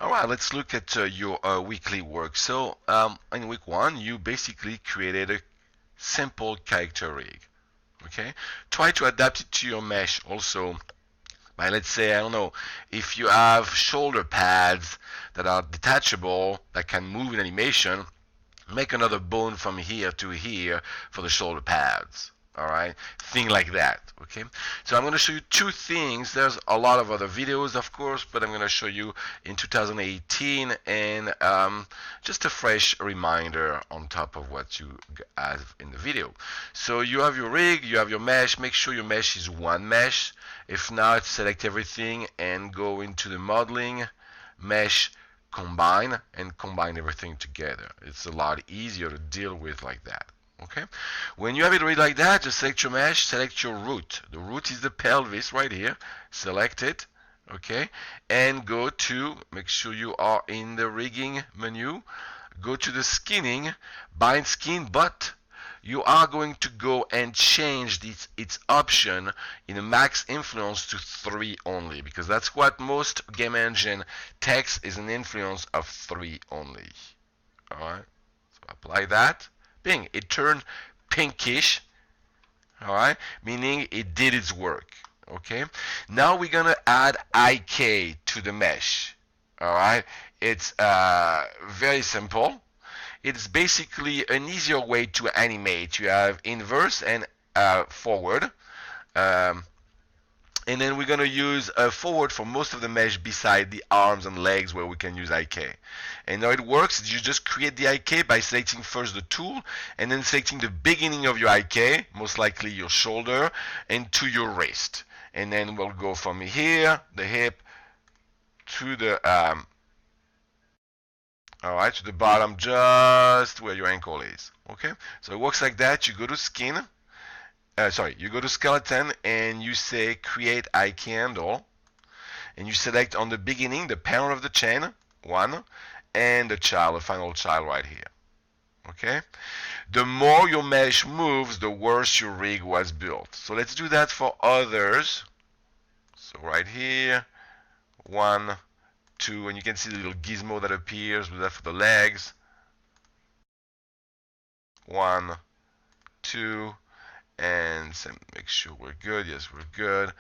All right, let's look at your weekly work. So in week one, you basically created a simple character rig. Okay, try to adapt it to your mesh also. By, let's say, I don't know, if you have shoulder pads that are detachable that can move in animation, make another bone from here to here for the shoulder pads. All right, thing like that. Okay, so I'm going to show you two things. There's a lot of other videos, of course, but I'm going to show you in 2018 and just a fresh reminder on top of what you have in the video. So you have your rig, you have your mesh. Make sure your mesh is one mesh. If not, select everything and go into the modeling, mesh, combine, and combine everything together. It's a lot easier to deal with like that. Okay, when you have it ready like that, just select your mesh, select your root. The root is the pelvis right here. Select it, okay, and go to, make sure you are in the rigging menu, go to the skinning, bind skin, but you are going to go and change its option in a max influence to 3 only, because that's what most game engine text is, an influence of 3 only. Alright, so apply that. Bing, it turned pinkish. Alright, meaning it did its work. Okay, now we're gonna add IK to the mesh. Alright, it's very simple. It's basically an easier way to animate. You have inverse and forward. And then we're going to use forward for most of the mesh beside the arms and legs where we can use IK. And how it works is you just create the IK by selecting first the tool and then selecting the beginning of your IK, most likely your shoulder, and to your wrist. And then we'll go from here, the hip, to the alright, to the bottom, just where your ankle is. Okay, so it works like that. You go to skin, you go to skeleton and you say create IK handle, and you select on the beginning the parent of the chain, 1, and the child, the final child right here. Okay, the more your mesh moves, the worse your rig was built. So let's do that for others. So right here, 1, 2, and you can see the little gizmo that appears. With that for the legs. 1, 2, and make sure we're good. Yes, we're good.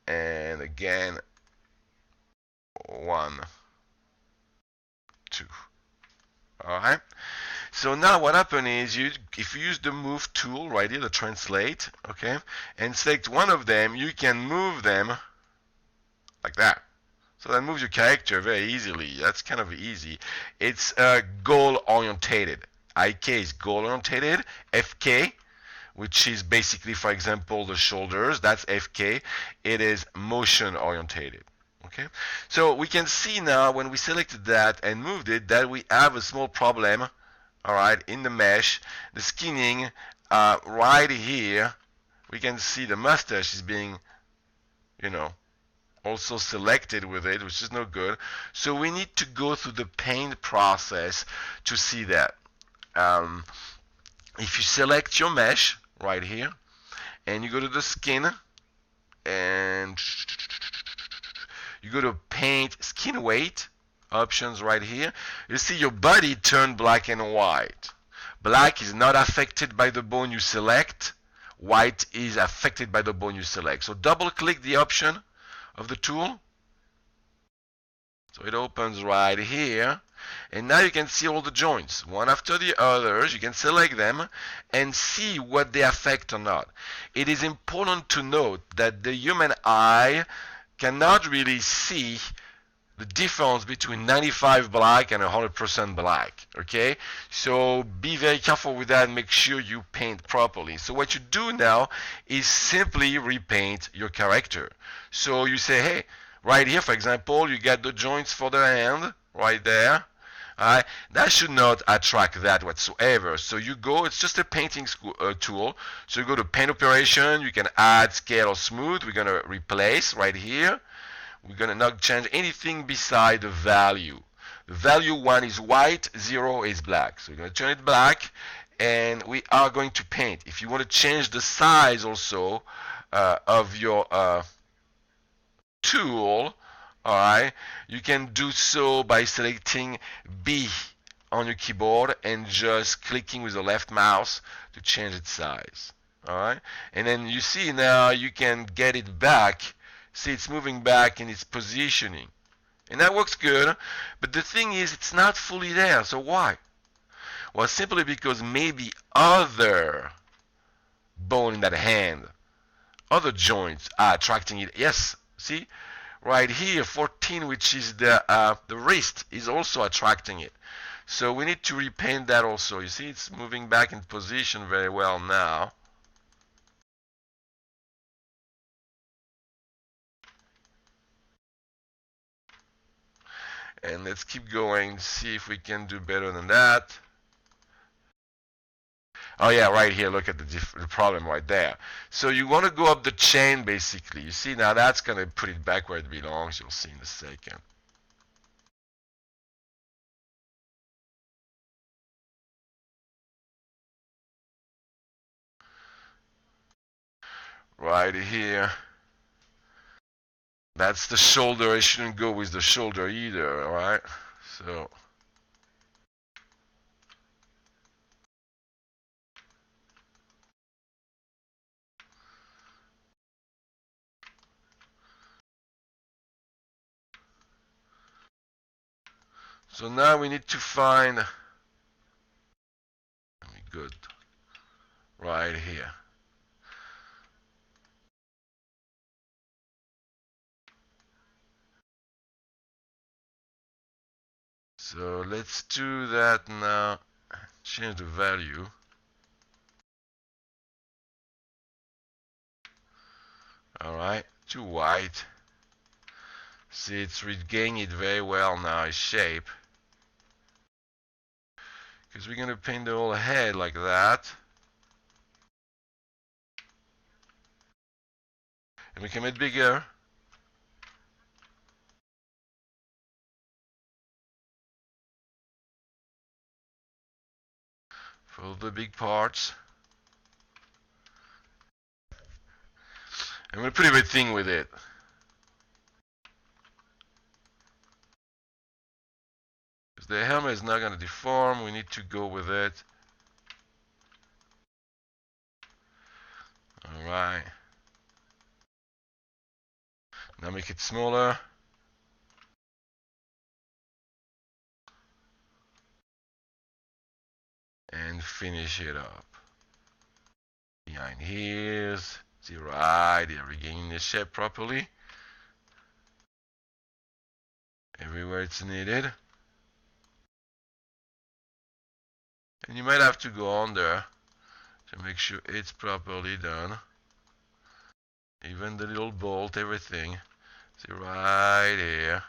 And again, 1, 2. All right. So now what happened is, if you use the move tool right here, the translate, okay, and select one of them, you can move them like that. So that moves your character very easily. That's kind of easy. It's goal orientated. IK is goal orientated. FK, which is basically, for example, the shoulders, that's FK. It is motion orientated. Okay, so we can see now when we selected that and moved it that we have a small problem. All right, in the mesh, the skinning right here, we can see the mustache is being, also selected with it, which is no good. So we need to go through the paint process to see that. If you select your mesh right here and you go to the skin and you go to paint skin weight options right here, you see your body turn black and white. Black is not affected by the bone you select. White is affected by the bone you select. So double click the option of the tool. So it opens right here. And now you can see all the joints, one after the others. You can select them and see what they affect or not. It is important to note that the human eye cannot really see the difference between 95 black and 100% black. Okay, so be very careful with that. Make sure you paint properly. So what you do now is simply repaint your character. So you say, hey, right here, for example, you get the joints for the hand right there. Alright, that should not attract that whatsoever. So you go, it's just a painting tool. So you go to paint operation, you can add, scale, or smooth. We're going to replace right here. We're going to not change anything beside the value. The value 1 is white, 0 is black. So we're going to turn it black, and we are going to paint. If you want to change the size also of your tool, All right, you can do so by selecting B on your keyboard and just clicking with the left mouse to change its size. All right, and then you see now you can get it back. See, it's moving back in its positioning, and that works good. But the thing is, it's not fully there. So why? Well, simply because maybe other bone in that hand, other joints are attracting it. Yes, see, right here, 14, which is the wrist, is also attracting it. So we need to repaint that also. You see, it's moving back in position very well now. And let's keep going, see if we can do better than that. Oh yeah, right here, look at the problem right there. So you want to go up the chain basically. You see, now that's going to put it back where it belongs. You'll see in a second. Right here. That's the shoulder. It shouldn't go with the shoulder either, alright? So now we need to find, let me good, right here. So let's do that now. Change the value. Alright, to white. See, it's regaining it very well now, its shape. Because we're going to paint the whole head like that. And we can make it bigger. For the big parts. And we'll put everything with it. Because the helmet is not going to deform, we need to go with it. Alright. Now make it smaller. And finish it up. Behind ears. See right here, regaining the shape properly. Everywhere it's needed. And you might have to go under to make sure it's properly done. Even the little bolt, everything. See right here.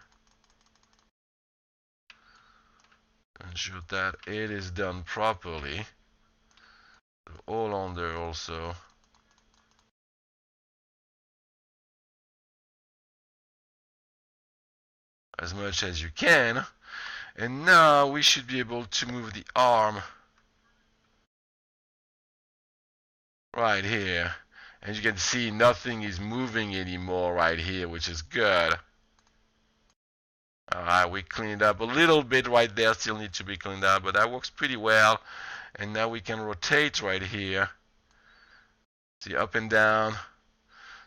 Ensure that it is done properly. All under also. As much as you can. And now we should be able to move the arm right here. And you can see nothing is moving anymore right here, which is good. Alright, we cleaned up a little bit right there, still need to be cleaned up, but that works pretty well. And now we can rotate right here. See, up and down.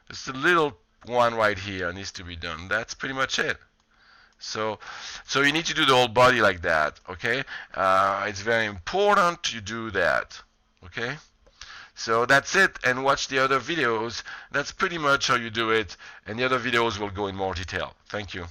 Just a little one right here needs to be done. That's pretty much it. So you need to do the whole body like that, okay? It's very important you do that, okay? So that's it, and watch the other videos. That's pretty much how you do it, and the other videos will go in more detail. Thank you.